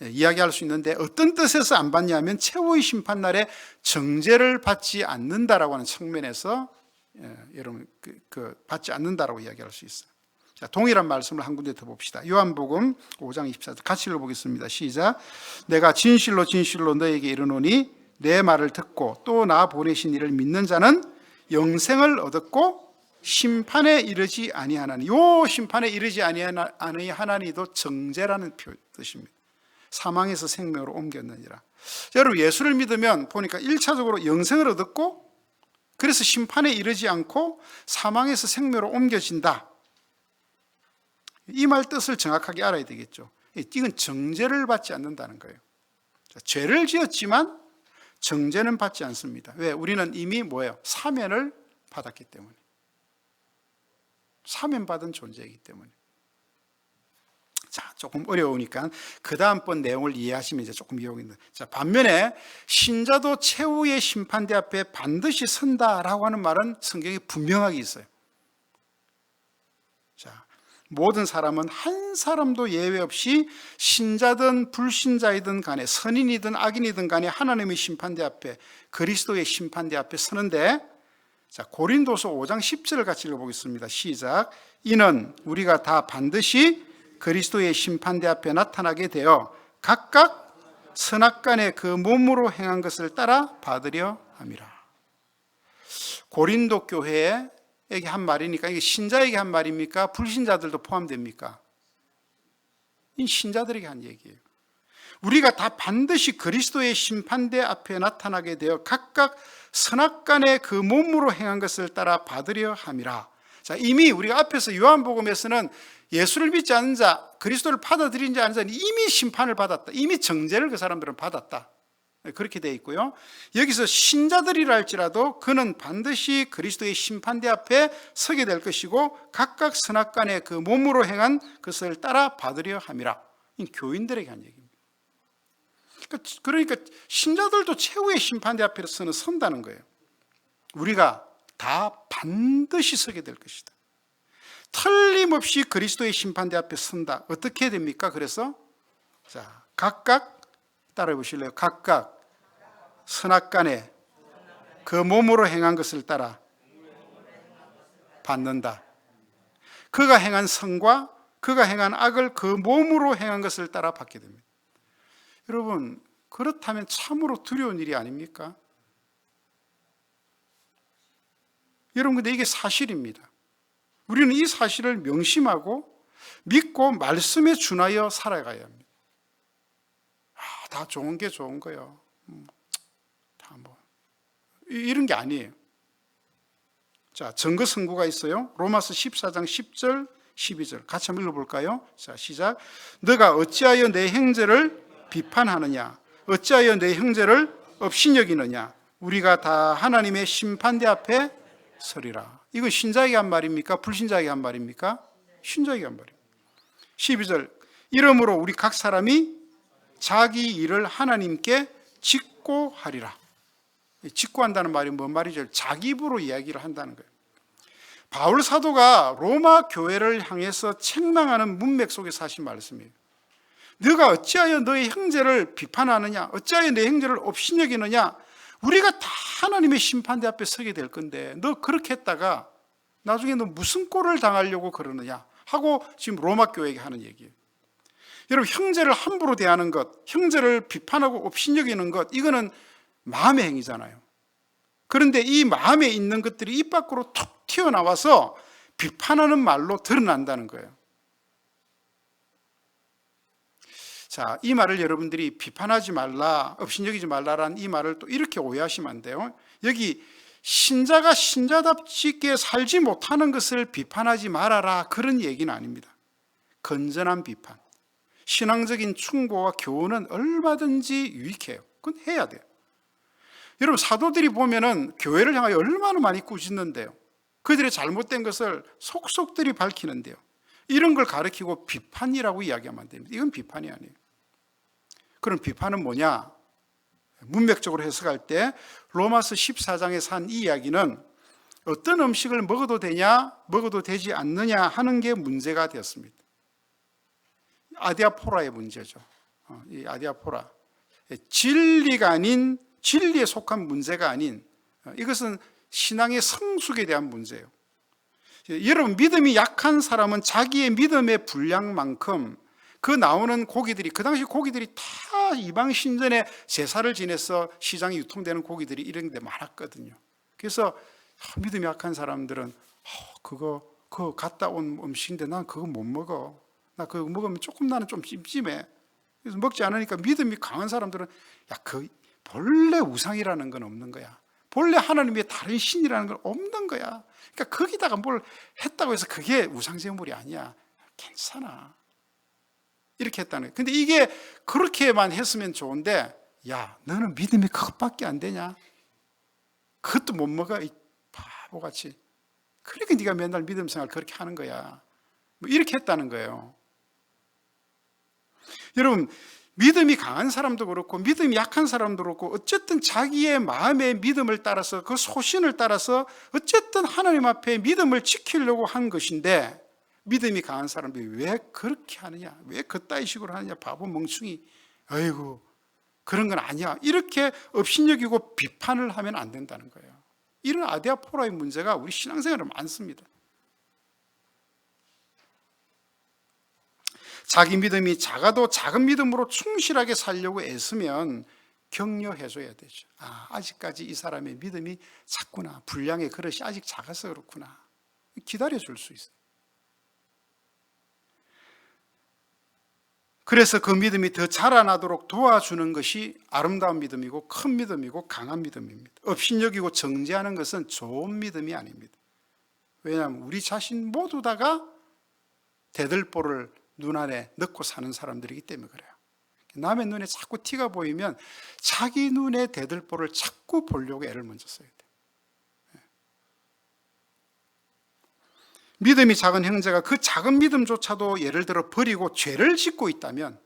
이야기할 수 있는데, 어떤 뜻에서 안 받냐면 최후의 심판날에 정죄를 받지 않는다라고 하는 측면에서 여러분 받지 않는다라고 이야기할 수 있어요. 자, 동일한 말씀을 한 군데 더 봅시다. 요한복음 5장 24절 같이 읽어보겠습니다. 시작. 내가 진실로 진실로 너에게 이르노니 내 말을 듣고 또 나 보내신 이를 믿는 자는 영생을 얻었고 심판에 이르지 아니하나니. 요 심판에 이르지 아니하나니도 정죄라는 뜻입니다. 사망에서 생명으로 옮겼느니라. 여러분, 예수를 믿으면 보니까 1차적으로 영생을 얻었고 그래서 심판에 이르지 않고 사망에서 생명으로 옮겨진다. 이 말 뜻을 정확하게 알아야 되겠죠. 이건 정죄를 받지 않는다는 거예요. 죄를 지었지만 정죄는 받지 않습니다. 왜? 우리는 이미 뭐예요? 사면을 받았기 때문에. 사면받은 존재이기 때문에. 자, 조금 어려우니까 그 다음번 내용을 이해하시면 이제 조금 이해가 있는데, 자, 반면에 신자도 최후의 심판대 앞에 반드시 선다라고 하는 말은 성경에 분명하게 있어요. 자, 모든 사람은 한 사람도 예외 없이 신자든 불신자이든 간에 선인이든 악인이든 간에 하나님의 심판대 앞에, 그리스도의 심판대 앞에 서는데, 자, 고린도서 5장 10절을 같이 읽어보겠습니다. 시작. 이는 우리가 다 반드시 그리스도의 심판대 앞에 나타나게 되어 각각 선악간에 그 몸으로 행한 것을 따라 받으려 함이라. 고린도 교회에 한 말이니까 이게 신자에게 한 말입니까? 불신자들도 포함됩니까? 이 신자들에게 한 얘기예요. 우리가 다 반드시 그리스도의 심판대 앞에 나타나게 되어 각각 선악간에 그 몸으로 행한 것을 따라 받으려 함이라. 자, 이미 우리가 앞에서 요한복음에서는 예수를 믿지 않는 자, 그리스도를 받아들이지 않는 자는 이미 심판을 받았다. 이미 정죄를 그 사람들은 받았다. 그렇게 되어 있고요. 여기서 신자들이라 할지라도 그는 반드시 그리스도의 심판대 앞에 서게 될 것이고 각각 선악간에 그 몸으로 행한 것을 따라 받으려 함이라. 이 교인들에게 한 얘기입니다. 그러니까 신자들도 최후의 심판대 앞에서는 선다는 거예요. 우리가 다 반드시 서게 될 것이다. 틀림없이 그리스도의 심판대 앞에 선다. 어떻게 됩니까? 그래서 자, 각각 따라해 보실래요? 각각 선악간에 그 몸으로 행한 것을 따라 받는다. 그가 행한 선과 그가 행한 악을 그 몸으로 행한 것을 따라 받게 됩니다. 여러분, 그렇다면 참으로 두려운 일이 아닙니까? 여러분, 근데 이게 사실입니다. 우리는 이 사실을 명심하고 믿고 말씀에 준하여 살아가야 합니다. 다 좋은 게 좋은 거예요. 다 이런 게 아니에요. 자, 증거 선고가 있어요. 로마서 14장 10절, 12절 같이 한번 읽어볼까요? 자, 시작. 너가 어찌하여 내 형제를 비판하느냐? 어찌하여 내 형제를 업신여기느냐? 우리가 다 하나님의 심판대 앞에 서리라. 이건 신자에게 한 말입니까? 불신자에게 한 말입니까? 신자에게 한 말입니다. 12절. 이러므로 우리 각 사람이 자기 일을 하나님께 직고하리라. 직고한다는 말이 뭔 말이죠? 자기 입으로 이야기를 한다는 거예요. 바울 사도가 로마 교회를 향해서 책망하는 문맥 속에서 하신 말씀이에요. 너가 어찌하여 너의 형제를 비판하느냐? 어찌하여 내 형제를 업신여기느냐? 우리가 다 하나님의 심판대 앞에 서게 될 건데 너 그렇게 했다가 나중에 너 무슨 꼴을 당하려고 그러느냐? 하고 지금 로마 교회에게 하는 얘기예요. 여러분, 형제를 함부로 대하는 것, 형제를 비판하고 업신여기는 것, 이거는 마음의 행위잖아요. 그런데 이 마음에 있는 것들이 입 밖으로 툭 튀어나와서 비판하는 말로 드러난다는 거예요. 자, 이 말을 여러분들이 비판하지 말라, 업신여기지 말라라는 이 말을 또 이렇게 오해하시면 안 돼요. 여기 신자가 신자답게 살지 못하는 것을 비판하지 말아라, 그런 얘기는 아닙니다. 건전한 비판, 신앙적인 충고와 교훈은 얼마든지 유익해요. 그건 해야 돼요. 여러분, 사도들이 보면은 교회를 향하여 얼마나 많이 꾸짖는데요. 그들의 잘못된 것을 속속들이 밝히는데요. 이런 걸 가리키고 비판이라고 이야기하면 안 됩니다. 이건 비판이 아니에요. 그럼 비판은 뭐냐? 문맥적으로 해석할 때 로마서 14장에서 한 이 이야기는 어떤 음식을 먹어도 되냐, 먹어도 되지 않느냐 하는 게 문제가 되었습니다. 아디아포라의 문제죠. 이 아디아포라. 진리가 아닌, 진리에 속한 문제가 아닌, 이것은 신앙의 성숙에 대한 문제예요. 여러분, 믿음이 약한 사람은 자기의 믿음의 분량만큼 그 나오는 고기들이, 그 당시 고기들이 다 이방 신전에 제사를 지내서 시장에 유통되는 고기들이 이런 데 많았거든요. 그래서 믿음이 약한 사람들은 그거 갔다 온 음식인데 난 그거 못 먹어. 나 그거 먹으면 조금 나는 좀 찜찜해. 그래서 먹지 않으니까 믿음이 강한 사람들은 그 본래 우상이라는 건 없는 거야. 본래 하나님의 다른 신이라는 건 없는 거야. 그러니까 거기다가 뭘 했다고 해서 그게 우상제물이 아니야. 괜찮아. 이렇게 했다는 거예요. 근데 이게 그렇게만 했으면 좋은데, 야, 너는 믿음이 그것밖에 안 되냐? 그것도 못 먹어, 이 바보같이. 그러니까 네가 맨날 믿음 생활 그렇게 하는 거야. 뭐 이렇게 했다는 거예요. 여러분, 믿음이 강한 사람도 그렇고 믿음이 약한 사람도 그렇고 어쨌든 자기의 마음의 믿음을 따라서, 그 소신을 따라서 어쨌든 하나님 앞에 믿음을 지키려고 한 것인데, 믿음이 강한 사람들이 왜 그렇게 하느냐, 왜 그따위 식으로 하느냐, 바보 멍충이, 아이고 그런 건 아니야, 이렇게 업신여기고 비판을 하면 안 된다는 거예요. 이런 아디아포라의 문제가 우리 신앙생활에 많습니다. 자기 믿음이 작아도 작은 믿음으로 충실하게 살려고 애쓰면 격려해줘야 되죠. 아직까지 이 사람의 믿음이 작구나, 분량의 그릇이 아직 작아서 그렇구나, 기다려줄 수 있어요. 그래서 그 믿음이 더 자라나도록 도와주는 것이 아름다운 믿음이고 큰 믿음이고 강한 믿음입니다. 업신여기고 정죄하는 것은 좋은 믿음이 아닙니다. 왜냐하면 우리 자신 모두 다가 대들보를 눈 안에 넣고 사는 사람들이기 때문에 그래요. 남의 눈에 자꾸 티가 보이면 자기 눈에 대들보를 자꾸 보려고 애를 먼저 써야 돼. 믿음이 작은 형제가 그 작은 믿음조차도 예를 들어 버리고 죄를 짓고 있다면,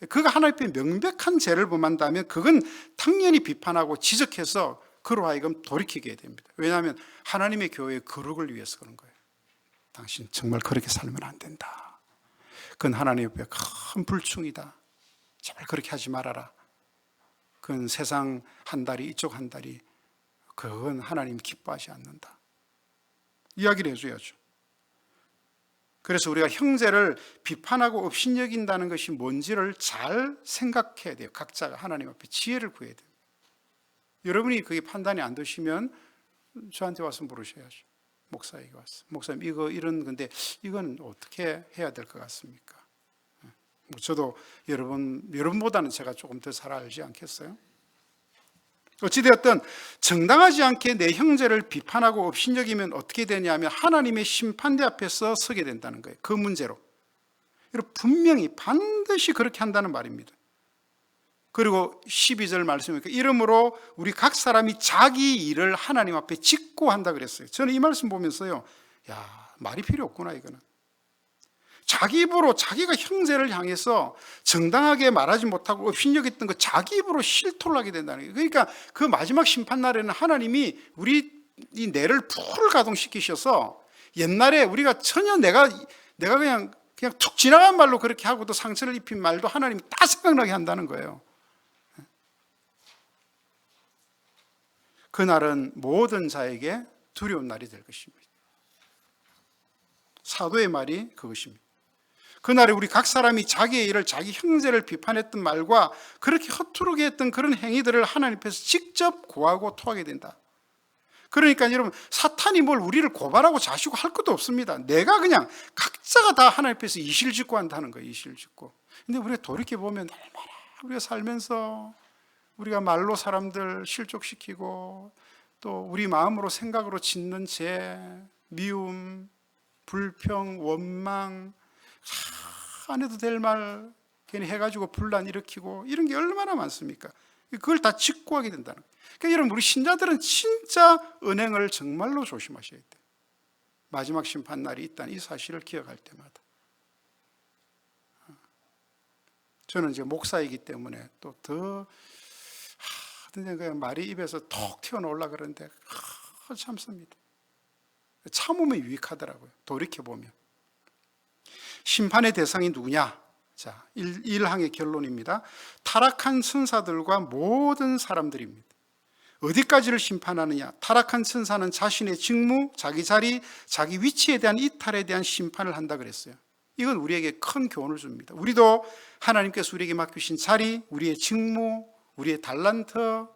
그가 하나님 앞에 명백한 죄를 범한다면 그건 당연히 비판하고 지적해서 그로 하여금 돌이키게 해야 됩니다. 왜냐하면 하나님의 교회의 거룩을 위해서 그런 거예요. 당신 정말 그렇게 살면 안 된다. 그건 하나님 앞에 큰 불충이다. 제발 그렇게 하지 말아라. 그건 세상 한 다리 이쪽 한 다리, 그건 하나님 기뻐하지 않는다. 이야기를 해줘야죠. 그래서 우리가 형제를 비판하고 업신여긴다는 것이 뭔지를 잘 생각해야 돼요. 각자가 하나님 앞에 지혜를 구해야 돼요. 여러분이 그게 판단이 안 되시면 저한테 와서 물으셔야죠. 목사에게 와서, 목사님 이거 이런 건데 이건 어떻게 해야 될 것 같습니까? 저도 여러분보다는 제가 조금 더 잘 알지 않겠어요? 어찌되었든 정당하지 않게 내 형제를 비판하고 업신여기면 어떻게 되냐면 하나님의 심판대 앞에서 서게 된다는 거예요. 그 문제로. 분명히 반드시 그렇게 한다는 말입니다. 그리고 12절 말씀이니까 이러므로 우리 각 사람이 자기 일을 하나님 앞에 짓고 한다 그랬어요. 저는 이 말씀 보면서요, 야, 말이 필요 없구나 이거는. 자기 입으로 자기가 형제를 향해서 정당하게 말하지 못하고 업신여겼던 거 자기 입으로 실토를 하게 된다는 거예요. 그러니까 그 마지막 심판날에는 하나님이 우리 이 뇌를 풀 가동시키셔서 옛날에 우리가 전혀 내가 그냥 툭 지나간 말로 그렇게 하고도 상처를 입힌 말도 하나님이 다 생각나게 한다는 거예요. 그날은 모든 자에게 두려운 날이 될 것입니다. 사도의 말이 그것입니다. 그날에 우리 각 사람이 자기의 일을, 자기 형제를 비판했던 말과 그렇게 허투루게 했던 그런 행위들을 하나님 앞에서 직접 고하고 토하게 된다. 그러니까 여러분, 사탄이 뭘 우리를 고발하고 자시고 할 것도 없습니다. 내가 그냥 각자가 다 하나님 앞에서 이실직고 한다는 거예요. 이실직고. 근데 우리가 돌이켜보면 얼마나 우리가 살면서 우리가 말로 사람들 실족시키고 또 우리 마음으로 생각으로 짓는 죄, 미움, 불평, 원망, 안 해도 될 말 괜히 해가지고 분란 일으키고 이런 게 얼마나 많습니까? 그걸 다 짓고 하게 된다는 거예요. 그러니까 여러분, 우리 신자들은 진짜 은행을 정말로 조심하셔야 돼요. 마지막 심판날이 있다는 이 사실을 기억할 때마다. 저는 이제 목사이기 때문에 또 더 그냥 말이 입에서 톡 튀어나오려고 그러는데 참습니다. 참으면 유익하더라고요. 돌이켜보면. 심판의 대상이 누구냐? 자, 1항의 결론입니다. 타락한 천사들과 모든 사람들입니다. 어디까지를 심판하느냐? 타락한 천사는 자신의 직무, 자기 자리, 자기 위치에 대한 이탈에 대한 심판을 한다 그랬어요. 이건 우리에게 큰 교훈을 줍니다. 우리도 하나님께서 우리에게 맡기신 자리, 우리의 직무, 우리의 달란트,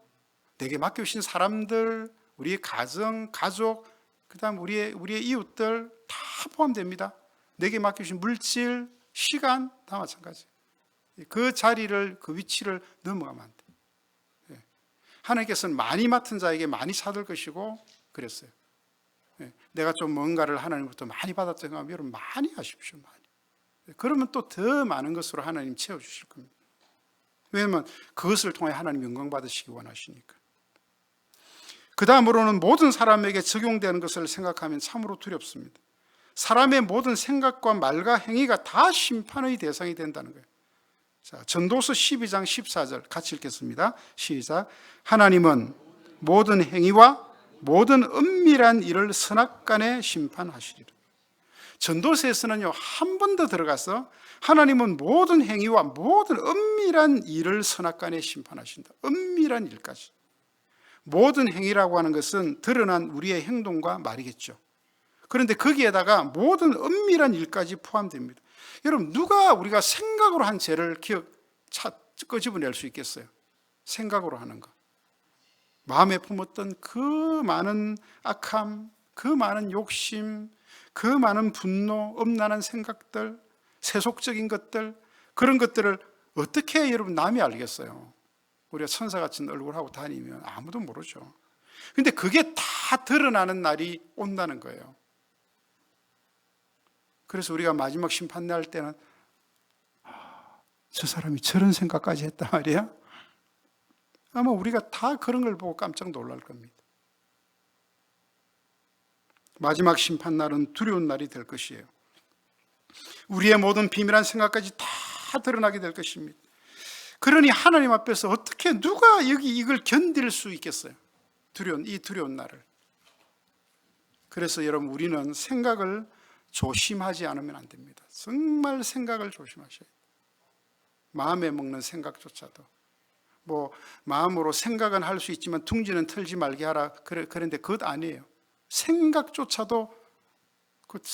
내게 맡겨주신 사람들, 우리의 가정, 가족, 그 다음 우리의 이웃들 다 포함됩니다. 내게 맡겨주신 물질, 시간 다 마찬가지. 그 자리를, 그 위치를 넘어가면 안 돼. 하나님께서는 많이 맡은 자에게 많이 찾을 것이고 그랬어요. 내가 좀 뭔가를 하나님부터 많이 받았다 생각하면 여러분 많이 하십시오. 많이. 그러면 또 더 많은 것으로 하나님 채워주실 겁니다. 왜냐하면 그것을 통해 하나님 영광 받으시기 원하시니까. 그 다음으로는 모든 사람에게 적용되는 것을 생각하면 참으로 두렵습니다. 사람의 모든 생각과 말과 행위가 다 심판의 대상이 된다는 거예요. 자, 전도서 12장 14절 같이 읽겠습니다. 시작. 하나님은 모든 행위와 모든 은밀한 일을 선악간에 심판하시리라. 전도서에서는요, 한 번 더 들어가서 하나님은 모든 행위와 모든 은밀한 일을 선악간에 심판하신다. 은밀한 일까지. 모든 행위라고 하는 것은 드러난 우리의 행동과 말이겠죠. 그런데 거기에다가 모든 은밀한 일까지 포함됩니다. 여러분, 누가 우리가 생각으로 한 죄를 끄집어낼 수 있겠어요? 생각으로 하는 거. 마음에 품었던 그 많은 악함, 그 많은 욕심, 그 많은 분노, 엄란한 생각들, 세속적인 것들, 그런 것들을 어떻게 여러분 남이 알겠어요? 우리가 천사 같은 얼굴하고 다니면 아무도 모르죠. 근데 그게 다 드러나는 날이 온다는 거예요. 그래서 우리가 마지막 심판날 때는 저 사람이 저런 생각까지 했단 말이야? 아마 우리가 다 그런 걸 보고 깜짝 놀랄 겁니다. 마지막 심판날은 두려운 날이 될 것이에요. 우리의 모든 비밀한 생각까지 다 드러나게 될 것입니다. 그러니 하나님 앞에서 어떻게 누가 이걸 견딜 수 있겠어요? 이 두려운 날을. 그래서 여러분, 우리는 생각을 조심하지 않으면 안 됩니다. 정말 생각을 조심하셔야 돼요. 마음에 먹는 생각조차도. 마음으로 생각은 할 수 있지만 둥지는 털지 말게 하라. 그런데 그것 아니에요. 생각조차도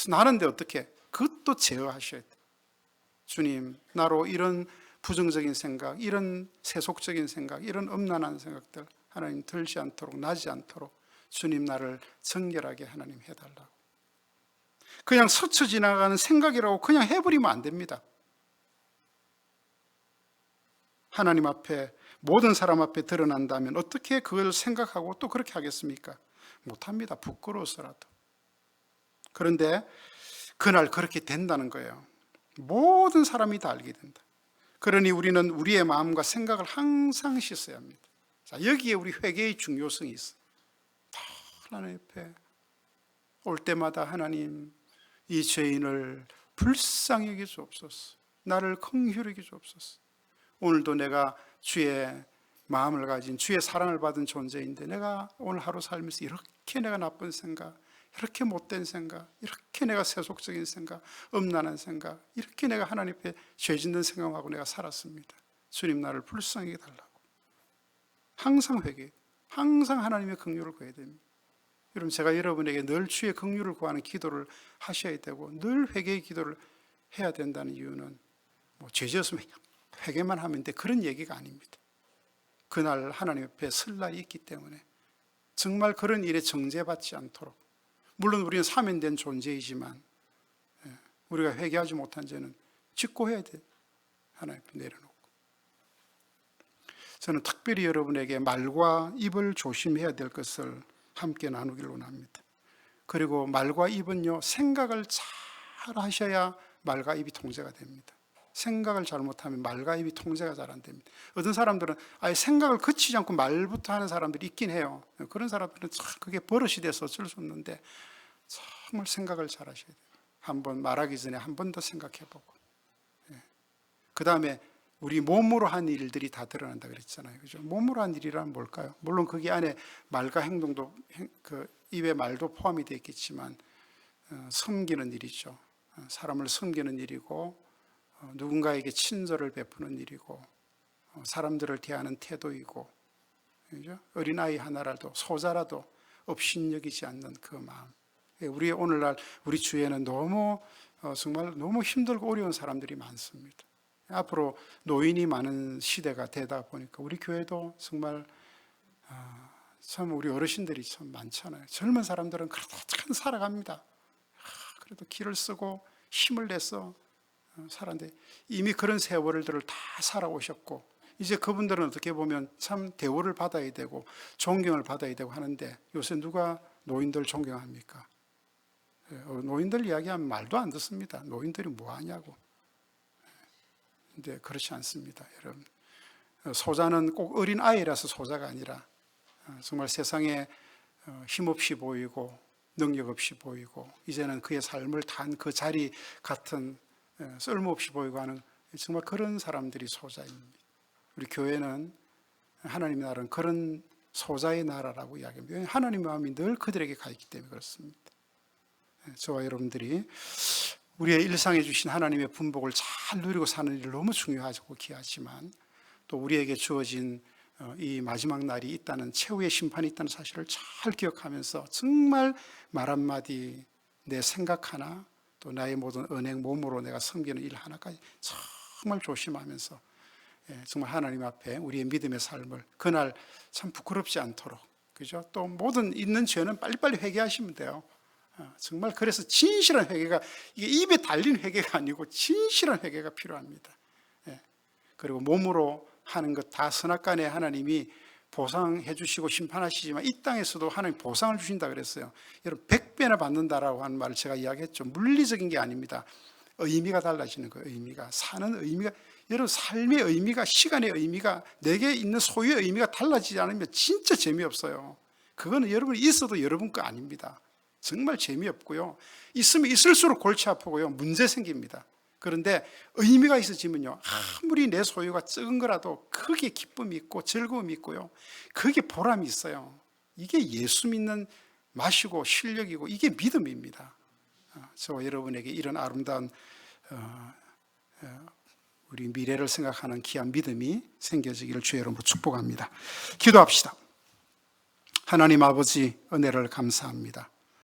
나는데 어떻게? 그것도 제어하셔야 돼요. 주님, 나로 이런 부정적인 생각, 이런 세속적인 생각, 이런 음란한 생각들 하나님 들지 않도록, 나지 않도록 주님 나를 정결하게 하나님 해달라고. 그냥 스쳐 지나가는 생각이라고 그냥 해버리면 안 됩니다. 하나님 앞에, 모든 사람 앞에 드러난다면 어떻게 그걸 생각하고 또 그렇게 하겠습니까? 못합니다. 부끄러워서라도. 그런데 그날 그렇게 된다는 거예요. 모든 사람이 다 알게 된다. 그러니 우리는 우리의 마음과 생각을 항상 씻어야 합니다. 자, 여기에 우리 회개의 중요성이 있어요. 하나님 옆에 올 때마다 하나님, 이 죄인을 불쌍히 여겨 주옵소서. 나를 긍휼히 여겨 주옵소서. 오늘도 내가 주의 마음을 가진, 주의 사랑을 받은 존재인데 내가 오늘 하루 살면서 이렇게 내가 나쁜 생각, 이렇게 못된 생각, 이렇게 내가 세속적인 생각, 음란한 생각, 이렇게 내가 하나님 앞에 죄 짓는 생각하고 내가 살았습니다. 주님 나를 불쌍히 달라고. 항상 회개, 항상 하나님의 긍휼을 구해야 됩니다. 여러분, 제가 여러분에게 늘 주의 긍휼을 구하는 기도를 하셔야 되고 늘 회개의 기도를 해야 된다는 이유는 죄 지었으면 회개만 하면 돼, 그런 얘기가 아닙니다. 그날 하나님 앞에 설 날이 있기 때문에 정말 그런 일에 정죄받지 않도록, 물론 우리는 사면된 존재이지만 우리가 회개하지 못한 죄는 짓고 해야 돼. 하나님 앞에 내려놓고. 저는 특별히 여러분에게 말과 입을 조심해야 될 것을 함께 나누기를 원합니다. 그리고 말과 입은요, 생각을 잘 하셔야 말과 입이 통제가 됩니다. 생각을 잘못하면 말과 입이 통제가 잘 안 됩니다. 어떤 사람들은 아예 생각을 거치지 않고 말부터 하는 사람들이 있긴 해요. 그런 사람들은 참 그게 버릇이 돼서 어쩔 수 없는데 정말 생각을 잘 하셔야 돼요. 한번 말하기 전에 한 번 더 생각해보고, 그 다음에 우리 몸으로 한 일들이 다 드러난다 그랬잖아요. 그죠? 몸으로 한 일이란 뭘까요? 물론 거기 안에 말과 행동도, 입에 말도 포함이 되어 있겠지만 섬기는 일이죠. 사람을 섬기는 일이고, 누군가에게 친절을 베푸는 일이고, 사람들을 대하는 태도이고, 그죠? 어린아이 하나라도, 소자라도 업신여기지 않는 그 마음. 우리 오늘날 우리 주위에는 정말 너무 힘들고 어려운 사람들이 많습니다. 앞으로 노인이 많은 시대가 되다 보니까 우리 교회도 정말 참 우리 어르신들이 참 많잖아요. 젊은 사람들은 그래도 참 살아갑니다. 그래도 기를 쓰고 힘을 내서 살았는데 이미 그런 세월들을 다 살아오셨고, 이제 그분들은 어떻게 보면 참 대우를 받아야 되고 존경을 받아야 되고 하는데, 요새 누가 노인들 존경합니까? 노인들 이야기하면 말도 안 듣습니다. 노인들이 뭐 하냐고. 근데 그렇지 않습니다, 여러분. 소자는 꼭 어린 아이라서 소자가 아니라 정말 세상에 힘없이 보이고 능력 없이 보이고 이제는 그의 삶을 단 그 자리 같은 쓸모없이 보이고 하는 정말 그런 사람들이 소자입니다. 우리 교회는 하나님의 나라는 그런 소자의 나라라고 이야기합니다. 하나님의 마음이 늘 그들에게 가 있기 때문에 그렇습니다. 저와 여러분들이 우리의 일상에 주신 하나님의 분복을 잘 누리고 사는 일이 너무 중요하고 귀하지만, 또 우리에게 주어진 이 마지막 날이 있다는, 최후의 심판이 있다는 사실을 잘 기억하면서 정말 말 한마디, 내 생각 하나, 또 나의 모든 은행 몸으로 내가 섬기는 일 하나까지 정말 조심하면서 정말 하나님 앞에 우리의 믿음의 삶을 그날 참 부끄럽지 않도록, 그죠? 또 모든 있는 죄는 빨리빨리 회개하시면 돼요. 정말 그래서 진실한 회개가, 이게 입에 달린 회개가 아니고 진실한 회개가 필요합니다. 그리고 몸으로 하는 것 다 선악간에 하나님이 보상해 주시고 심판하시지만 이 땅에서도 하나님 보상을 주신다 그랬어요. 여러분 100배나 받는다라고 하는 말을 제가 이야기했죠. 물리적인 게 아닙니다. 의미가 달라지는 거예요. 의미가, 사는 의미가, 여러분 삶의 의미가, 시간의 의미가, 내게 있는 소유의 의미가 달라지지 않으면 진짜 재미없어요. 그거는 여러분이 있어도 여러분 거 아닙니다. 정말 재미없고요. 있으면 있을수록 골치 아프고요. 문제 생깁니다. 그런데 의미가 있어지면요, 아무리 내 소유가 적은 거라도 거기에 기쁨이 있고 즐거움이 있고요, 거기에 보람이 있어요. 이게 예수 믿는 맛이고 실력이고 이게 믿음입니다. 저와 여러분에게 이런 아름다운 우리 미래를 생각하는 귀한 믿음이 생겨지기를 주의 이름으로 축복합니다. 기도합시다. 하나님 아버지, 은혜를 감사합니다.